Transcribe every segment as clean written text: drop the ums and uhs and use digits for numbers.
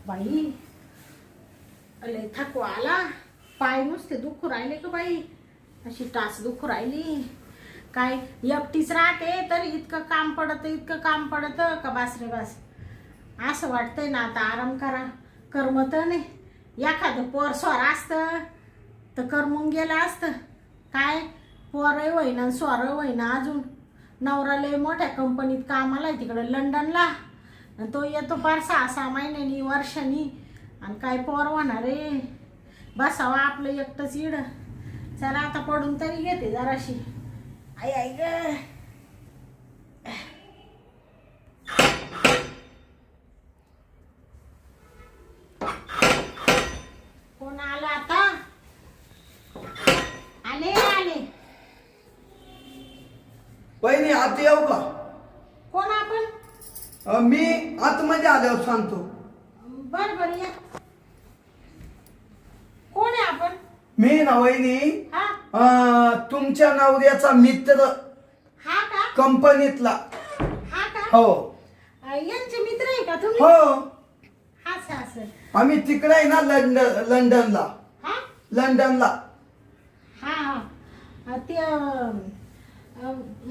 बाई लय थकवा आला, पाय नुसते दुखू राहिले का बाई, अशी टाच दुखू राहिली. काय एकटीच राहते तरी इतकं काम पडतं का बास रे बास. असं वाटतंय ना आता आराम करा, करमत नाही. एखादं पोर स्वर असतं तर करमून गेलं असतं. काय पोरही होईना स्वर होईना. अजून नवरा लय मोठ्या कंपनीत कामाला आहे तिकडं लंडनला, तो येतो फार 6-6 महिन्यांनी वर्षांनी. आणि काय पोर होणार रे. बसावं आपलं एकटंच इड. चला आता पडून तरी घेते जराशी. आई आई ग. कोण आलं आता? आले वहिनी आत येऊ का? कोण आपण? मी आतमध्ये आल्यावर सांगतो. बर या. कोण आहे आपण? मी ना वहिनी हा तुमच्या नवऱ्याचा मित्र, हा का? कंपनीतला. हा का? हो यांचे मित्र आहे का तुम्ही? हो. असं आम्ही तिकडे आहे ना लंडनला. हा लंडनला. हा ते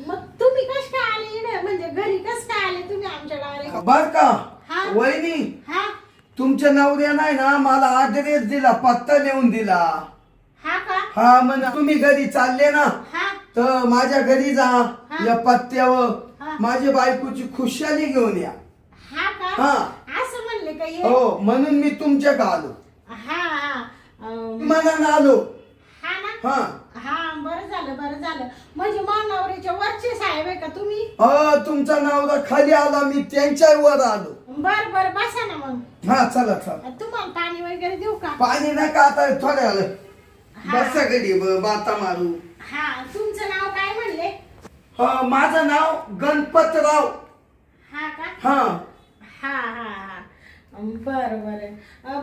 मग तुम्ही कस काय आले इकडे, म्हणजे घरी कस काय आले तुम्ही आमच्या डायरेक्ट? बर का हा. वहिनी, हा तुमच्या नवऱ्यानं आहे ना मला ऍड्रेस दिला, पत्ता लिहून दिला. हा का? हा म्हणजे तुम्ही घरी चालले ना हा तर माझ्या घरी जा. हा. या पत्त्यावर हा. माझ्या बायकोची खुशाली घेऊन या. हा का? हा. असं म्हणले का हे? हो म्हणून मी तुमच्याकडे आलो. हा मनानं आलो. हा ना. हा बरं झालं. म्हणजे मानवरीच्या वरचे साहेब आहे का तुम्ही? तुमचा नवरा खाली आला, मी त्यांच्या वर आलो. बर बसा ना मग. हा चला चला. तुम्हाला पाणी वगैरे देऊ का? पाणी नका आता, थोड्या आलं. हा. बसा घडी बाता मारू. हा तुमचं नाव काय म्हणले? माझं नाव गणपतराव. हा का? हा हा बर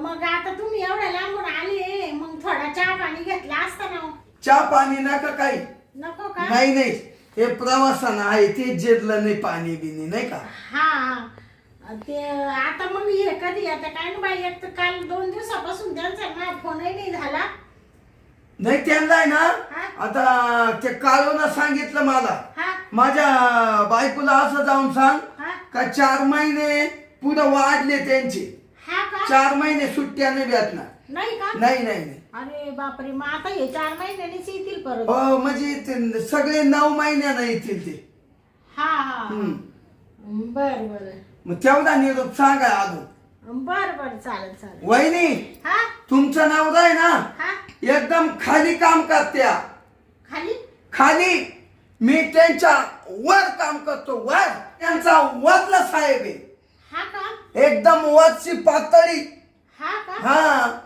मग आता तुम्ही एवढ्या लांबून आले, मग थोडा चहा पाणी घेतला असता ना. चहा पाणी नका काही. नको का? नाही हे प्रवासानं आहे ते जिरलं नाही पाणी बिनी नाही का. हा ते आता मग हे कधी आता काय ना बाई, एक तर काल 2 दिवसापासून त्यांचा ना फोनही नाही झाला. नाही त्यांना आहे ना हा? आता ते काळून सांगितलं मला, हा माझ्या बायकोला असं जाऊन सांग हा का 4 महिने पुढे वाढले त्यांचे. हा का? 4 महिने सुट्ट्या नाही भेटणार. नाही का? नाही. अरे बापरे, मग आता हे 4 महिन्यांनीच येतील परत? म्हणजे सगळे 9 महिन्यानं येतील ते. हा बर मग तेवढा निरोप सांगा आलो. बर चालेल. वहिनी, हा तुमचं नाव आहे ना हा एकदम खाली काम करत्या. खाली मी त्यांच्या वर काम करतो. वर त्यांचा वरला साहेब आहे. हा का? एकदम वरची पातळी. हा का? हा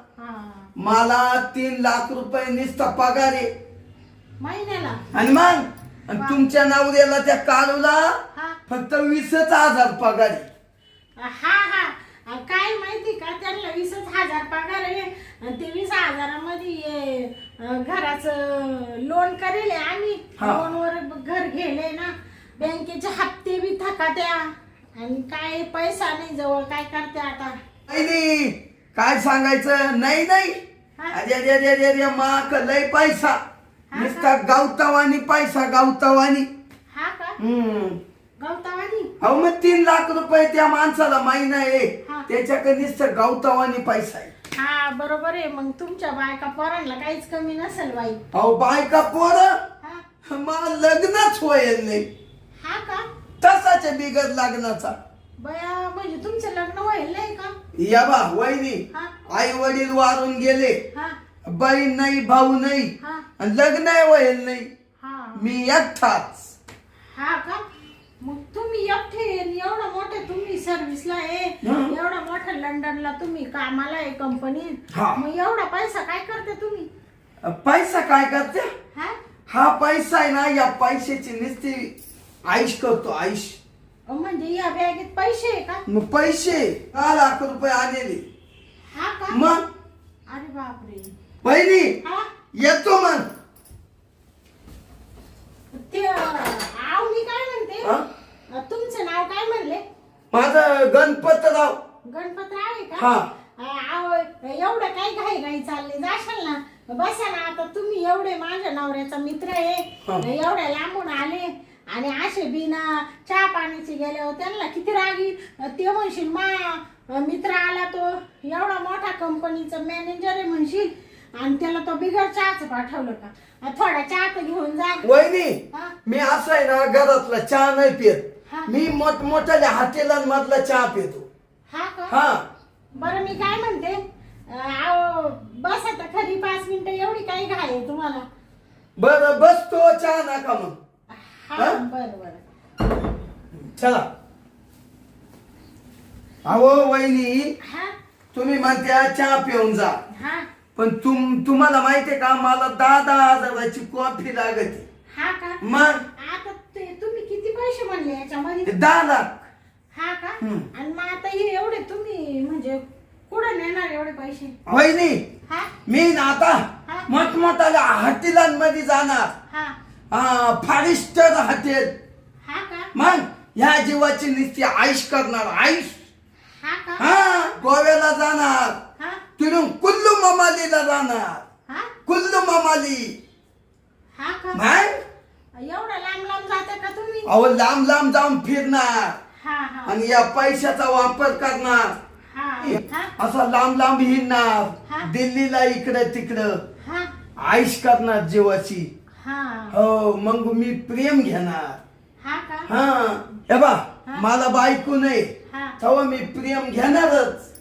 मला 3 लाख रुपये नुसता पगार आहे महिन्याला. आणि मग तुमच्या नवऱ्याला त्या काळूला हा फक्त 20,000 पगार आहे. काय माहिती का, त्यांना 20,000 पगार आहे. ते 20,000मध्ये घराचं लोन करेल आम्ही. लोनवर घर घेले ना, बँकेचे हप्ते बी थकात्या आणि काय पैसा नाही जवळ. काय करते आता? नाही काय सांगायचं. नाही अरे माक लय पैसा, नुसता गावतावानी पैसा गावतावानी. हा का? गवतावानी? अहो मग 3 लाख रुपये त्या माणसाला महिना आहे, हा. त्याच्याकडे नुसतं गावतावानी पैसा आहे. हा बरोबर आहे. मग तुमच्या बायका पोरांना काहीच कमी नसेल बाई. अहो बायका पोर हा मला लग्नच होईल नाही. हा का? तसाच आहे बिगड लग्नाचा. बया, म्हणजे तुमचं लग्न होईल नाही का? या बा वहिनी, हा आई वडील वारून गेले, हा बहीण नाही भाऊ नाही, हा आणि लग्न होईल नाही. हा मी एकटाच. हा का? मग तुम्ही एकटे एवढा मोठे तुम्ही सर्व्हिसला आहे, हं. एवढा मोठा लंडनला तुम्ही कामाला आहे कंपनीत, हा. मग एवढा पैसा काय करते तुम्ही? पैसा काय करते? हा पैसा आहे ना, या पैशाची नुसती आईश करतो आईश. म्हणजे या बॅगेत पैसे आहे का? मग पैसे 6 लाख रुपये आलेले. हा का? मग अरे बापरे. बहिणी हा येतो मग. ते मी काय म्हणते, हा? तुमचं नाव काय म्हणले? माझं गणपतराव. गणपतराव आहे हा. का? अहो, एवढं काय घाई घाई चालले जाशाल ना, बसा ना. आता तुम्ही एवढे माझ्या नवऱ्याचा मित्र आहे, एवढ्या लांबून आले आणि असे बिना चहा पाण्याची गेले त्यांना किती रागी. ते म्हणशील मा मित्र आला तो एवढा मोठा कंपनीचा मॅनेजर आहे म्हणशील, आणि त्याला तो बिगर चहाच पाठवलं का? थोडा चहा तर घेऊन जा. वहिनी हा? मी असं आहे ना, घरातला चहा नाही पित. हा. मी मोठमोठ्या हॉटेलांमधला चहा पितो. हा का? हा. बरं मी काय म्हणते, अहो बस आता खरी 5 मिनिटं, एवढी काही घाई आहे तुम्हाला? बरं बसतो, चहा नका मग. हा बरं बरं. चला. अहो वहिनी, हा तुम्ही म्हणत्या चहा पिऊन जा, हा पण तुम्हाला माहितीये का, मला 10-10 हजाराची कॉफी लागते. हा का? मग आता तुम्ही किती पैसे म्हणले याच्यामध्ये? 10 लाख. हा का? हम्म. आणि मग आता हे एवढे तुम्ही म्हणजे कुठं नेणार एवढे पैसे? वहिनी हा मी ना आता हा. मोठमोठ्या हॉटेलांमध्ये जाणार. हा 5 स्टार हॉटेल. हा का? मग ह्या जीवाची नुसती आईश करणार, आईश. हा का? हा, गोव्याला जाणार, हा तिथून कुल्लू ममालीला जाणार. हा कुल्लू ममाली. हा का? मग एवढा लांब लांब जाता का तुम्ही? अहो लांब लांब जाऊन फिरणार हा हा आणि या पैशाचा वापर करणार. हा हा असा लांब लांब हा. हिंडणार, दिल्लीला इकडं तिकडं हा आईश करणार जीवाची. हा हो, मग मी प्रेम घेणार. हा का? हा हे बा, हा. मला बायको नाही हा तेव्हा मी प्रेम घेणारच.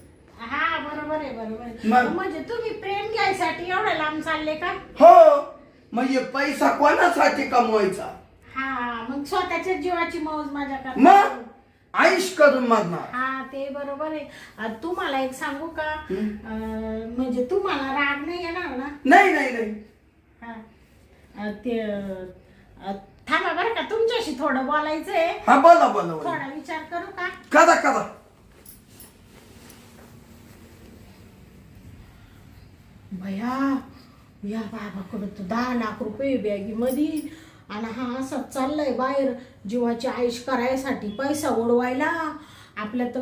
हा बरोबर आहे बरोबर आहे. मग? म्हणजे तुम्ही प्रेम घ्यायसाठी एवढं लांब चालले का? हो, म्हणजे पैसा कोणासाठी कमवायचा? हा मग स्वतःच्या जीवाची मौज मजा करा. मग आईश करून मारणार. हा ते बरोबर आहे. तुम्हाला एक सांगू का, म्हणजे तुम्हाला राग नाही येणार ना? नाही नाही नाही. हा ते थांबा बरं का, तुमच्याशी थोडं बोलायचंय. हा बोला बोला बोला. थोडा विचार करू का? करा करा. भया या बाबाकडं तर 10 लाख रुपये बॅगी मध्ये, आणि हा असं चाललाय बाहेर जीवाची आईश करायसाठी पैसा उडवायला. आपल्या तर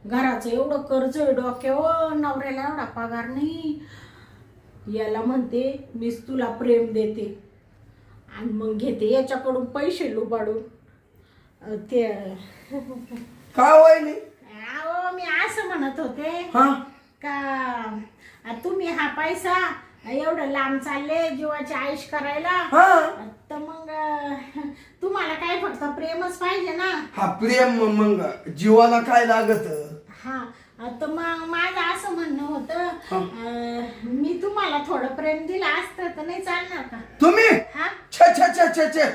घराचं एवढं कर्ज आहे डोक्यावर, नवऱ्याला एवढा पगार नाही. याला म्हणते मीच तुला प्रेम देते, आणि मग घेते याच्याकडून पैसे लुबाडून. ते काय वहिनी? अहो मी असं म्हणत होते हा का तुम्ही हा पैसा एवढं लांब चालले जीवाची आईश करायला, हा. तर मग तुम्हाला काय फक्त प्रेमच पाहिजे ना? हा प्रेम, मग जीवाला काय लागत? हा तर मग माझं असं म्हणणं होतं, मी तुम्हाला थोडं प्रेम दिलं असतं तर नाही चालणार का? तुम्ही हा छे छे छे छे छे,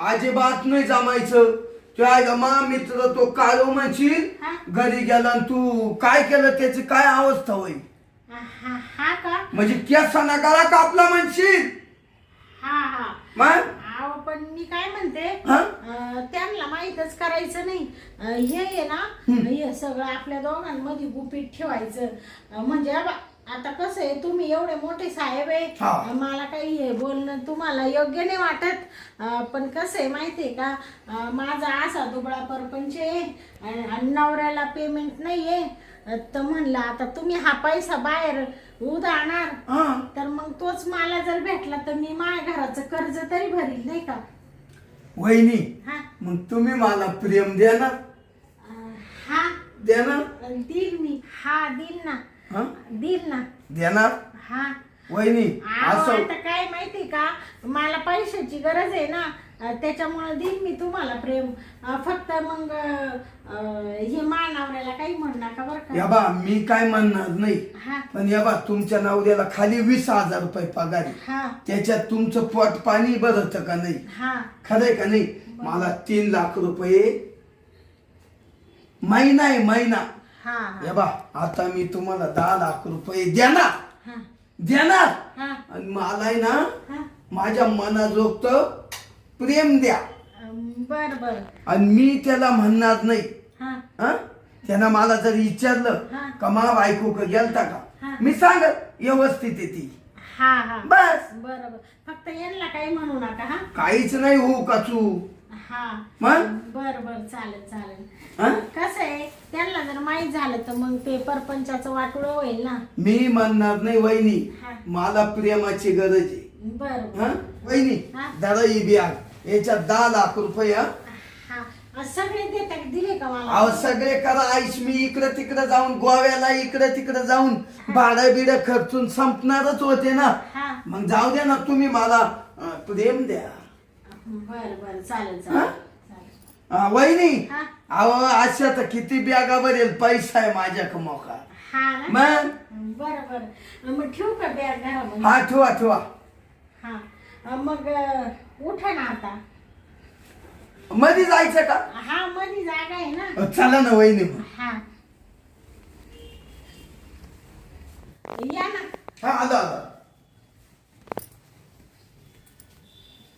अजिबात नाही जमायचं. तुझ्या मा मित्र तो काळू म्हणशील, हा. घरी गेला आणि तू काय केलं त्याची काय अवस्था होईल? हा हा का? म्हणजे केसाना गळा कापला म्हणशील. हा हा मग अहो पण मी काय म्हणते, हा? त्यांना माहीतच करायचं नाही. हे आहे ना, हे सगळं आपल्या दोघांमध्ये गुपित ठेवायचं. म्हणजे आता कसं आहे, तुम्ही एवढे मोठे साहेब हा. आहे, मला काही हे बोलणं तुम्हाला योग्य नाही वाटत. पण कसं आहे माहितीये का, माझा असा दुबळा परपंच आहे आणि नवऱ्याला पेमेंट नाहीये. तर म्हणलं आता तुम्ही हा पैसा बाहेर उधाणार, हा. तर मग तोच मला जर भेटला तर मी माझ्या घराचं कर्ज तरी भरील नाही का? वहिनी, हा मग तुम्ही मला प्रेम देणार? हा देणार? देईल मी. हा देईल ना, हा? देईल ना. देणार? हा वहिनी अहो, असं आता काय माहिती का, मला पैशाची गरज आहे ना, त्याच्यामुळे देईल मी तुम्हाला प्रेम. फक्त मग हे मानावऱ्याला काही म्हण नका बरं या का? बा, मी काय म्हणणार नाही, हा पण या बा तुमच्या नवऱ्याला खाली 20,000 रुपये पगार आहे. हा त्याच्यात तुमचं पोट पाणी भरत का नाही? हा खरंय का नाही? मला 3 लाख रुपये महिना आहे, महिना. हा या बा, आता मी तुम्हाला 10 लाख रुपये देणार हा देणार, हा आणि मला आहे ना हा माझ्या मनाजोगत प्रेम द्या. बर बर. आणि मी त्याला म्हणणार नाही. हा हा, त्यानं मला जर विचारलं हा. का मा बायको का गेलता हा. का, मी सांगत व्यवस्थित आहे ती, हा हा बस. बरोबर. फक्त यांना काही म्हणू नका. हा काहीच नाही हो काचू. हा मग बर बर चालेल चालेल. हा? कसं आहे त्यांना जर माहीत झालं तर मग ते परपंचाचं वाटोळं होईल ना. मी म्हणणार नाही वहिनी, हा. मला प्रेमाची गरज आहे. बर हा वहिनी, हा. दादा ही बॅग याच्यात 10 लाख रुपये. हा हा सगळे देता दिले का मला? अहो सगळे करा आईश, मी इकडं तिकडं जाऊन गोव्याला इकडं तिकडं जाऊन भाडं बिडं खर्चून संपणारच होते ना. हा मग जाऊ द्या ना, तुम्ही मला प्रेम द्या. बर बर चालेल हा? चालेल. वहिनी, हा अहो अशा तर किती बॅगा भरेल, पैसा आहे माझ्या मोका. हा ना मग बर बर मग ठेवू का बॅग घरामध्ये? हा ठेवा ठेवा. हा मग उठा ना आता. मध्ये जायचं का? हा मध्ये जागा आहे ना. चला ना वहिनी मग. हा या ना. हा आलो आलो.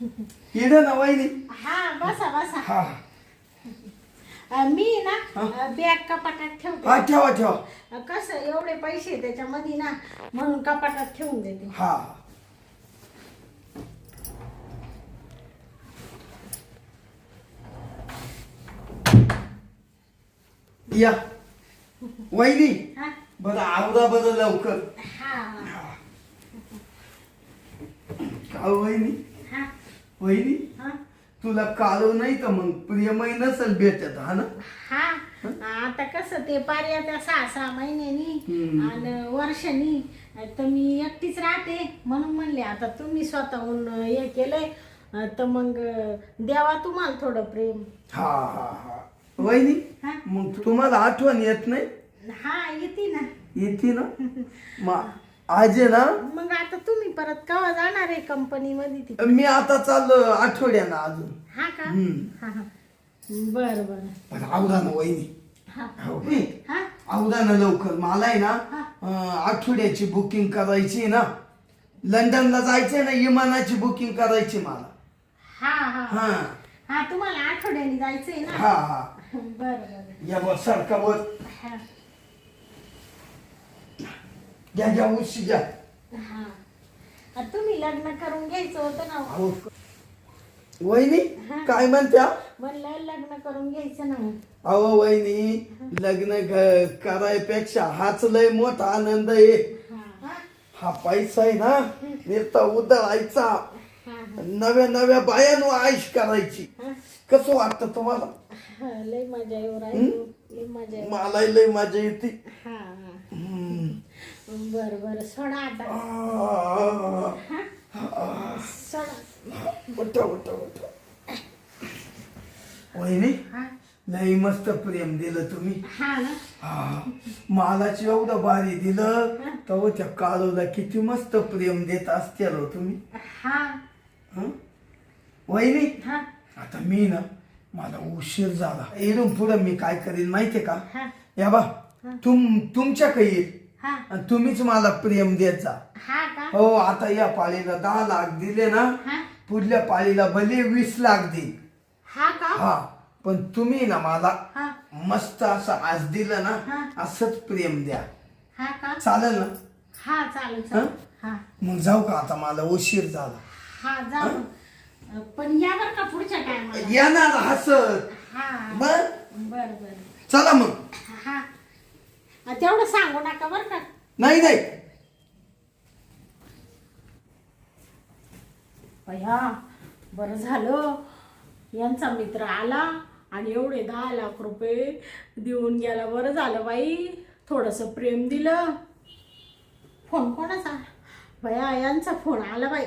इथं ना वहिनी. हा बसा बसा. हा मी ना हा? बॅग कपाटात ठेवते. हा ठेवा ठेवा. कसं एवढे पैसे त्याच्यामध्ये ना म्हणून कपाटात ठेवून देते. हा या वहिनी, हा बरं आवरा बरं लवकर. हा का वहिनी? हा वहिनी, हा तुला कालो नाही तर मग प्रियमय नसेल भेटत. हा ना. हा आता कसं ते पार्या त्या 6-6 महिन्यांनी हम्म. आणि वर्षांनी तर मी एकटीच राहते म्हणून म्हणले आता तुम्ही स्वतःहून हे केलंय तर मग द्यावा तुम्हाला थोडं प्रेम. हा हा हा वहिनी, हा मग तुम्हाला आठवण येत नाही? हा येते ना. येते ना. मग आज आहे ना, मग आता तुम्ही परत केव्हा जाणार आहे कंपनीमध्ये ती? मी आता चाललो आठवड्यानं अजून. हा का? हम्म. हा हा बर बर. पण आवरा ना वहिनी. हा हो. हा आवरा ना लवकर, मला आहे ना आठवड्याची बुकिंग करायची आहे ना. लंडनला जायचंय ना, विमानाची बुकिंग करायची मला. हा हा हा हा तुम्हाला आठवड्याने जायचंय ना. हा हा. बर बर. या बस सारखा बस. हा घ्या घ्या उशी घ्या. हा तुम्ही लग्न करून घ्यायचं होतं ना. अहो, वहिनी हा. काय म्हणत्या? म्हणलं लग्न करून घ्यायचं ना. अहो वहिनी, लग्न करायपेक्षा हाच लय मोठा आनंद आहे. हा हा पैसा आहे ना, नुसता उधळायचा, हा नव्या नव्या बायानो आयुष करायची. हा कसं वाटतं तुम्हाला? हा लय मजा येऊ राहिली. लय मजा येऊ. मला लय मजा येते. हा हा हम्म. बर बर सोडा आता. सोडा. उठा उठा उठा. वहिनी, हा लय मस्त प्रेम दिलं तुम्ही. हा ना. हा, मालाच एवढं भारी दिलं तर त्या काळूला किती मस्त प्रेम देत असतील हो तुम्ही. हा हं? वहिनी, हा आता मी ना, मला उशीर झाला. इथून पुढं मी काय करीन माहितीये का? हा या बा, तुमच्याकडे येईल हा आणि तुम्हीच मला प्रेम देत जा. हा का? हो, आता या पाळीला 10 लाख दिले ना, हा पुढल्या पाळीला भले 20 लाख देईन. हा का? हा, पण तुम्ही ना मला हा मस्त असं आज दिलं ना, हा. असंच प्रेम द्या. हा का? चालेल ना? हा चालेल चालेल. हा मग जाऊ का? आता मला उशीर झाला. हा जाऊ. पण यावर का पुढच्या टायमाला? येणार हसत. हा बर बर बर. चला मग. हा तेवढं सांगू नका बर का. नाही नाही. भया बरं झालं यांचा मित्र आला आणि एवढे 10 लाख रुपये देऊन गेला. बरं झालं बाई, थोडंसं प्रेम दिलं. फोन कोणाचा? भया यांचा फोन आला बाई.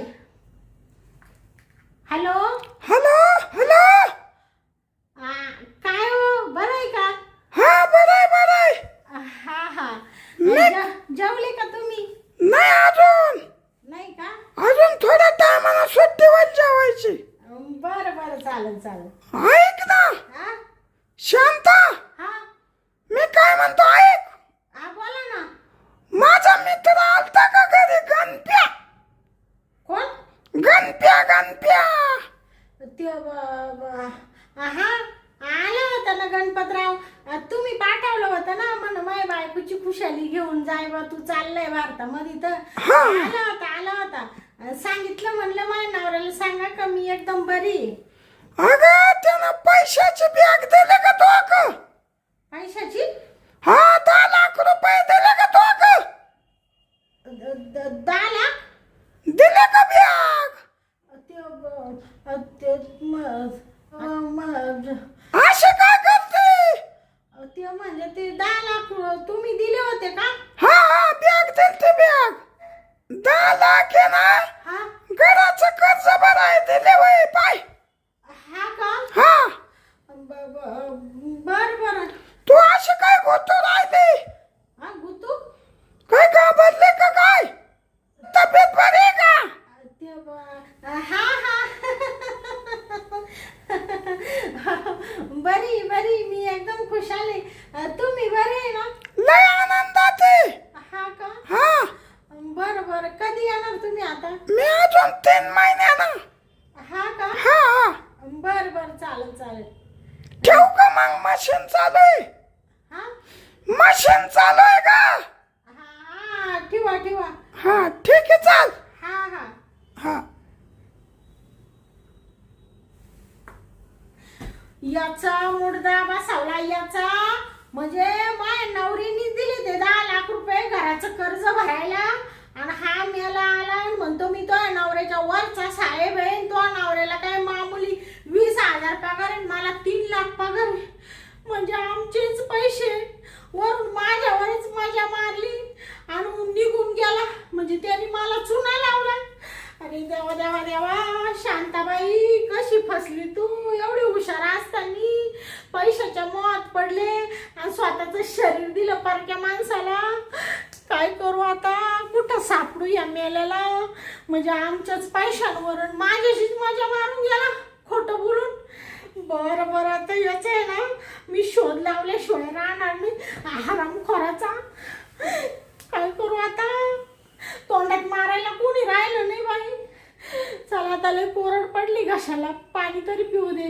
Hello hello hello. काय हो, बरं आहे का? हा बरं आहे. हा हा जेवले का तुम्ही? नाही अजून. नाही का? अजून थोड्या टायमाला सुट्टीवर जेवायची. बरं बरं चालेल चालेल. ऐक ना हा शांता, हा मी काय म्हणतो ऐक. हा बोला ना. माझा मित्र आलता का घरी? गणप्या. कोण? गणप्या. ते हा आला होता ना गणपतराव. तुम्ही पाठवलं होतं ना म्हण माझ्या बायकोची खुशाली घेऊन जाय बा, तू चाललाय भारतामध्ये. तर आला होता सांगितलं म्हणलं माझ्या नवऱ्याला सांगा का मी एकदम बरी. अगं त्यानं पैशाची बॅग दिले का तो अगं? पैशाची हा 10 लाख रुपये दिले का तो अगं? 10 लाख दिले का बॅग? ते असे काय करते? ते म्हणजे ते 10 लाख तुम्ही दिले होते का? हा हा बॅग दिलते बॅग 10 लाख आहे ना हा घराचं कर्ज भराय दिले वय पाय. हा का? हा बर बर. तू असे काय गोतो राहिले? हा गुतू काय घाबरले का काय? तब्येत बरी आहे का? हा हा बरी बरी मी एकदम खुशाल आहे. तुम्ही बरे आहे ना? लय आनंदात आहे. हा का? हा बर बर. कधी येणार तुम्ही आता? मी अजून 3 महिन्यानं. हा का? हा बर बर चालेल चालेल. ठेवू का मग? मशीन चालू आहे. हा मशीन चालू आहे का? हा ठेवा ठेवा. हा ठीक आहे चाल. हा हा हा याचा मुडदा बसावला याचा. म्हणजे माझ्या नवरीने दिले ते 10 लाख रुपये घराचं कर्ज भरायला आणि हा मेला आला आणि म्हणतो मी तो नवऱ्याच्या वरचा साहेब आहे. तो नवऱ्याला काय मामूली 20,000 पगार आहे, मला 3 लाख पगार आहे. म्हणजे आमचेच पैसे वरून माझ्यावरच मजा मारली आणि निघून गेला. म्हणजे त्यांनी मला चुना लावला. अरे देवा देवा देवा. शांताबाई कशी फसली तू? एवढी हुशार असताना पैशाच्या मोहात पडले आणि स्वतःचं शरीर दिलं परक्या माणसाला. काय करू आता? कुठं सापडू या मेल्याला? म्हणजे आमच्याच पैशांवरून माझ्याशीच मजा मारून गेला खोटं बोलून. बरं बरं आता याच आहे ना मी शोध लावल्याशिवाय राहणार मी हरामखोराचा. काय करू आता? तोंडात मारायला कोणी राहिलं नाही बाई. चला आता लय कोरड पडली घशाला, पाणी तरी पिऊ दे.